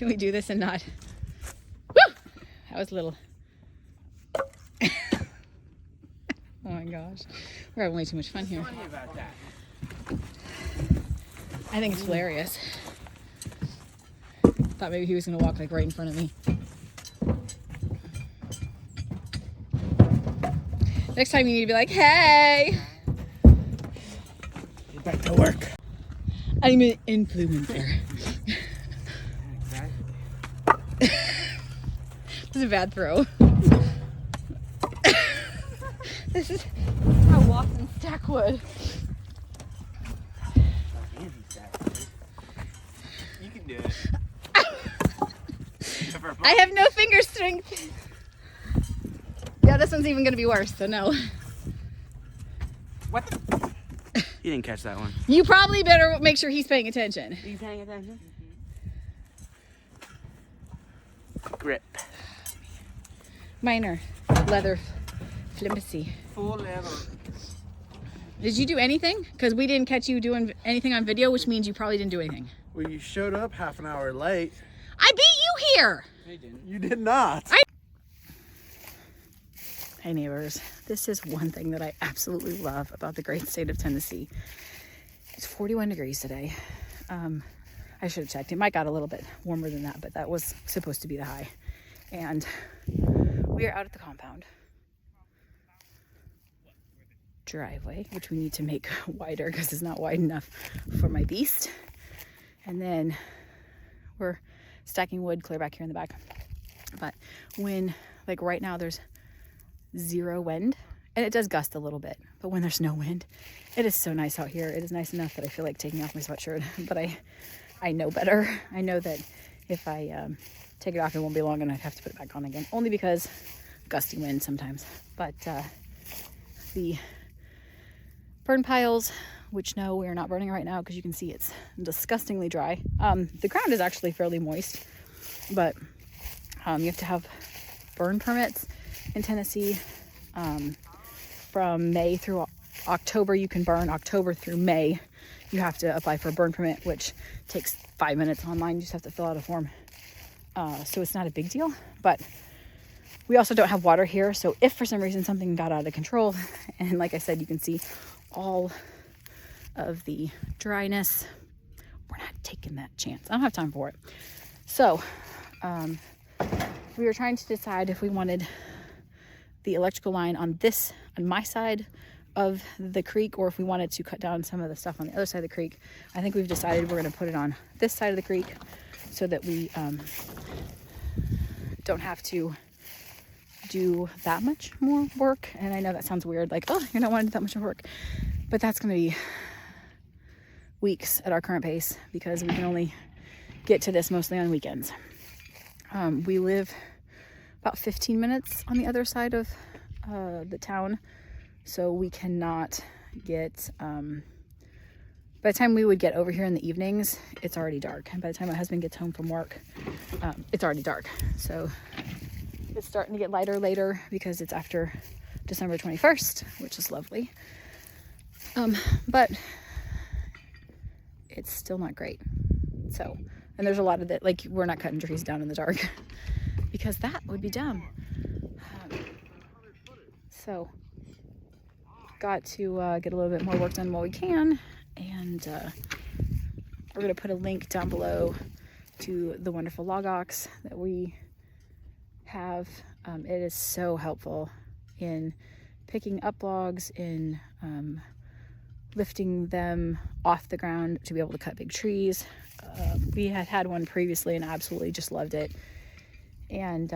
Can we do this and not? Woo! That was a little. Oh my gosh. We're having way too much fun here. What's funny about that? I think it's hilarious. Thought maybe he was going to walk like right in front of me. Next time you need to be like, hey! Get back to work. I'm an influencer. Exactly. This is a bad throw. This is how Wasson stack wood. You can do it. I have no finger strength. Yeah, this one's even gonna be worse, so no. What? You didn't catch that one. You probably better make sure he's paying attention. Are you paying attention? Grip. Minor leather flimsy. Full leather. Did you do anything? Because we didn't catch you doing anything on video, which means you probably didn't do anything. Well, you showed up half an hour late. I beat you here! They didn't. You did not. Hey neighbors, this is one thing that I absolutely love about the great state of Tennessee. It's 41 degrees today. I should have checked. It might got a little bit warmer than that, but that was supposed to be the high. And we are out at the compound driveway, which we need to make wider because it's not wide enough for my beast. And then we're stacking wood clear back here in the back. But when, like right now, there's zero wind, and it does gust a little bit, but when there's no wind, it is so nice out here. It is nice enough that I feel like taking off my sweatshirt, but I know better. I know that if I take it off, it won't be long and I'd have to put it back on again, only because gusty wind sometimes. But the burn piles, which no, we are not burning right now because you can see it's disgustingly dry. The ground is actually fairly moist, but you have to have burn permits in Tennessee. From May through October you can burn. October through May you have to apply for a burn permit, which takes 5 minutes online. You just have to fill out a form, so it's not a big deal. But we also don't have water here, so if for some reason something got out of control, and like I said, you can see all of the dryness, we're not taking that chance. I don't have time for it. So we were trying to decide if we wanted the electrical line on my side of the creek, or if we wanted to cut down some of the stuff on the other side of the creek. I think we've decided we're going to put it on this side of the creek so that we don't have to do that much more work. And I know that sounds weird, like, oh, you're not wanting to do that much more work, but that's going to be weeks at our current pace because we can only get to this mostly on weekends. We live about 15 minutes on the other side of the town, so we cannot get, by the time we would get over here in the evenings, it's already dark, and by the time my husband gets home from work, it's already dark. So it's starting to get lighter later because it's after December 21st, which is lovely, but it's still not great. So, and there's a lot of that, like, we're not cutting trees down in the dark because that would be dumb. So got to get a little bit more work done while we can, and we're going to put a link down below to the wonderful log ox that we have. It is so helpful in picking up logs, in lifting them off the ground to be able to cut big trees. We had one previously and absolutely just loved it. And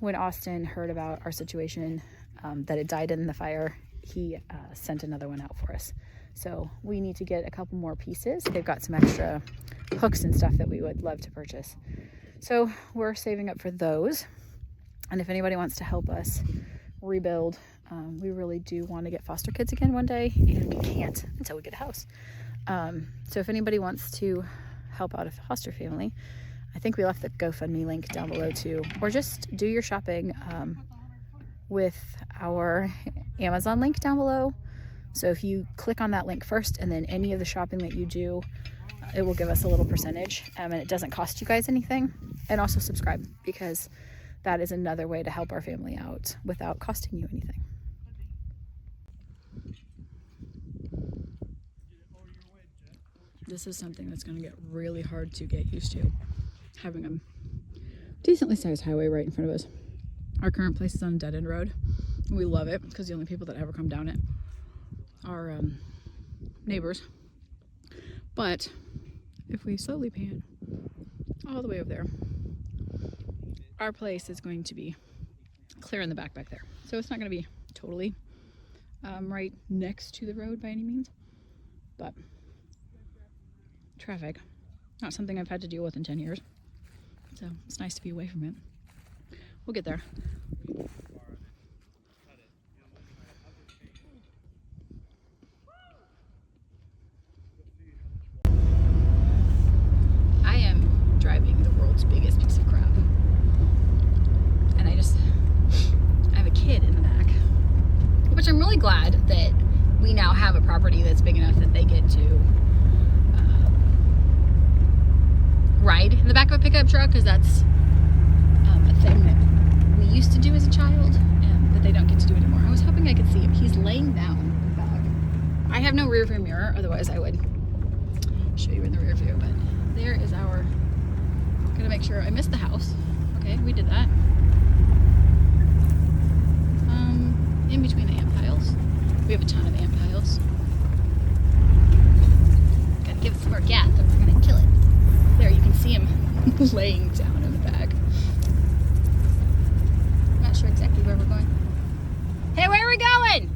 when Austin heard about our situation, that it died in the fire, he sent another one out for us. So we need to get a couple more pieces. They've got some extra hooks and stuff that we would love to purchase. So we're saving up for those. And if anybody wants to help us rebuild, we really do want to get foster kids again one day, and we can't until we get a house. So if anybody wants to help out a foster family, I think we left the GoFundMe link down below too, or just do your shopping with our Amazon link down below. So if you click on that link first and then any of the shopping that you do, it will give us a little percentage, and it doesn't cost you guys anything. And also subscribe, because that is another way to help our family out without costing you anything. This is something that's going to get really hard to get used to, having a decently sized highway right in front of us. Our current place is on a dead-end road. We love it because the only people that ever come down it are neighbors. But if we slowly pan all the way over there, our place is going to be clear in the back there. So it's not going to be totally right next to the road by any means, but traffic, not something I've had to deal with in 10 years. So it's nice to be away from it. We'll get there. I am driving the world's biggest piece of crap. And I have a kid in the back, which I'm really glad that we now have a property that's big enough that they get to ride in the back of a pickup truck, because that's a thing that we used to do as a child, but they don't get to do anymore. I was hoping I could see him. He's laying down in the back. I have no rear view mirror, otherwise I would show you in the rear view, but there is our, gotta make sure I missed the house. Okay, we did that. In between the ant piles. We have a ton of ant piles. Gotta give it some more gas or we're gonna kill it. There, you can see him laying down in the back. I'm not sure exactly where we're going. Hey, where are we going?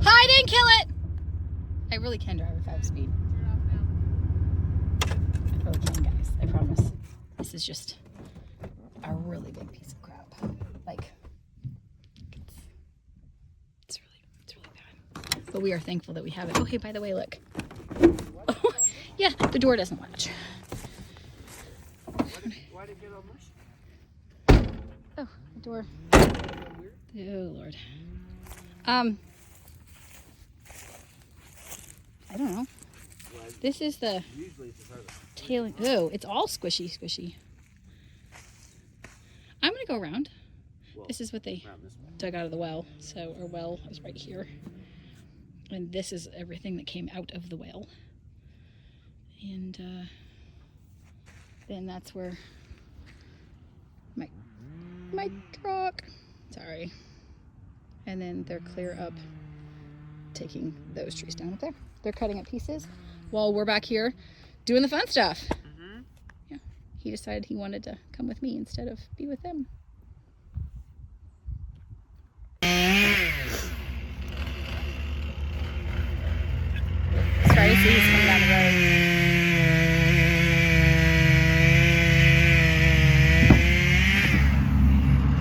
I didn't kill it! I really can drive at 5 speed. I really can, guys. I promise. This is just a really big piece of crap. Like, it's really bad. But we are thankful that we have it. Oh, hey, by the way, look. Oh, yeah, the door doesn't latch. Why did it get all mushy? Oh, the door. Oh, Lord. I don't know. This is the tailing. Oh, it's all squishy. I'm gonna go around. This is what they dug out of the well. So our well is right here, and this is everything that came out of the well. And then that's where my truck. Sorry. And then they're clear up, taking those trees down up there. They're cutting up pieces while we're back here doing the fun stuff. Mm-hmm. Yeah, he decided he wanted to come with me instead of be with them. Sorry to see he's coming down the road.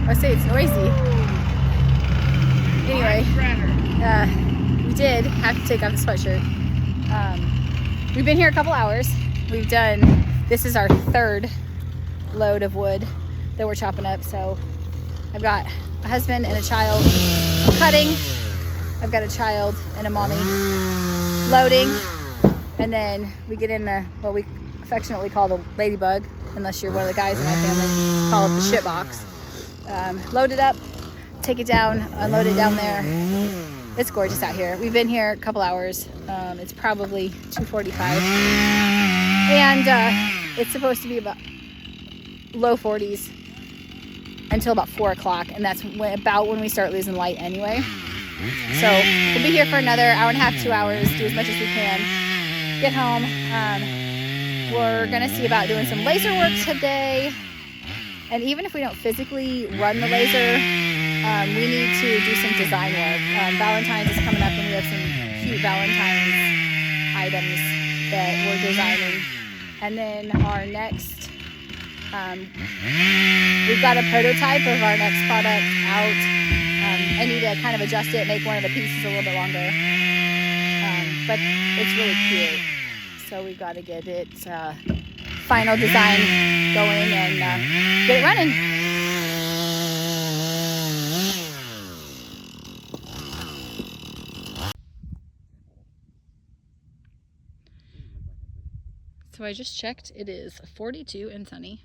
I say it's noisy. Anyway, we did have to take off the sweatshirt. We've been here a couple hours. This is our third load of wood that we're chopping up. So I've got a husband and a child cutting. I've got a child and a mommy loading. And then we get in what we affectionately call the ladybug, unless you're one of the guys in my family, call it the shit box. Load it up, take it down, unload it down there. It's gorgeous out here. We've been here a couple hours. It's probably 2:45, and it's supposed to be about low 40s until about 4 o'clock, and that's about when we start losing light anyway. So we'll be here for another hour and a half, 2 hours, do as much as we can, get home. We're gonna see about doing some laser work today, and even if we don't physically run the laser, we need to do some design work. Valentine's is coming up, and we have some cute Valentine's items that we're designing. And then our next, we've got a prototype of our next product out. I need to kind of adjust it, make one of the pieces a little bit longer. but it's really cute. So we've got to get it final design going and get it running. So I just checked. It is 42 and sunny.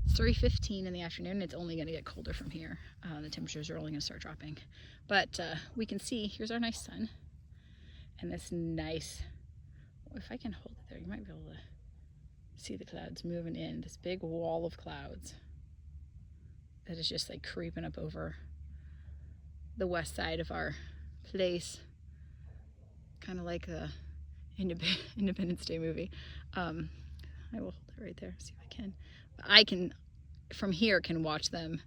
It's 3:15 in the afternoon. It's only going to get colder from here. The temperatures are only going to start dropping. But we can see, here's our nice sun. And this nice, if I can hold it there, you might be able to see the clouds moving in. This big wall of clouds that is just like creeping up over the west side of our place. Kind of like a Independence Day movie. I will hold it right there, see if I can. I can, from here, can watch them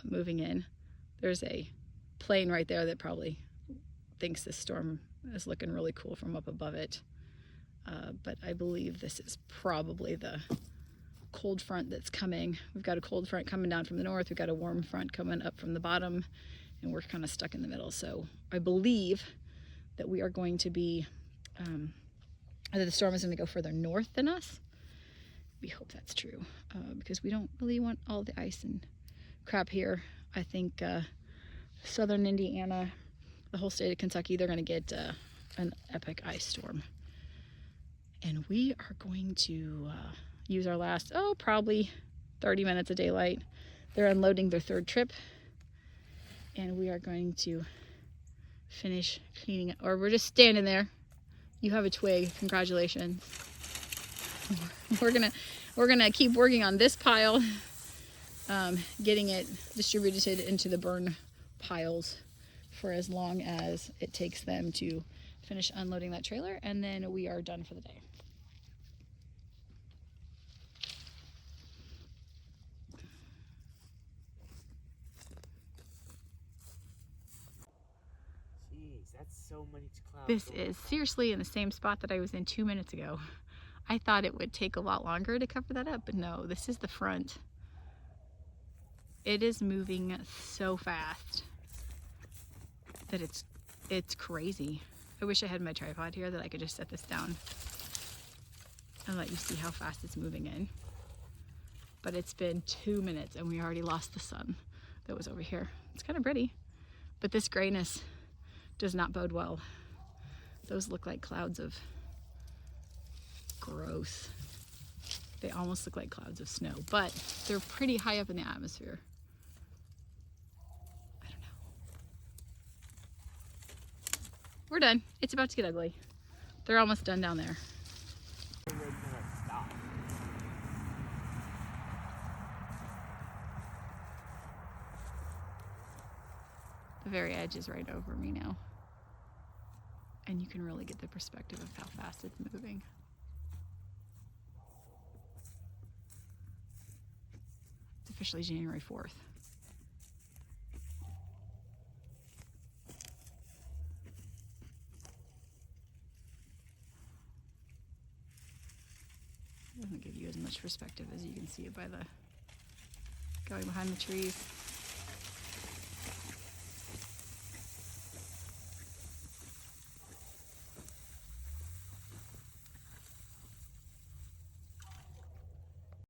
moving in. There's a plane right there that probably thinks this storm is looking really cool from up above it. But I believe this is probably the cold front that's coming. We've got a cold front coming down from the north. We've got a warm front coming up from the bottom, and we're kind of stuck in the middle. So I believe that we are going to be, that the storm is going to go further north than us. We hope that's true, because we don't really want all the ice and crap here. I think southern Indiana, the whole state of Kentucky, they're going to get an epic ice storm. And we are going to use our last, probably 30 minutes of daylight. They're unloading their third trip. And we are going to finish cleaning it. Or we're just standing there. You have a twig. Congratulations. We're gonna keep working on this pile, getting it distributed into the burn piles for as long as it takes them to finish unloading that trailer, and then we are done for the day. Jeez, that's so many clouds. This is seriously in the same spot that I was in 2 minutes ago. I thought it would take a lot longer to cover that up, but no, this is the front. It is moving so fast that it's crazy. I wish I had my tripod here that I could just set this down and let you see how fast it's moving in. But it's been 2 minutes and we already lost the sun that was over here. It's kind of pretty, but this grayness does not bode well. Those look like clouds of gross. They almost look like clouds of snow, but they're pretty high up in the atmosphere. I don't know. We're done. It's about to get ugly. They're almost done down there. The very edge is right over me now. And you can really get the perspective of how fast it's moving. It's officially January 4th. It doesn't give you as much perspective as you can see it by the going behind the trees.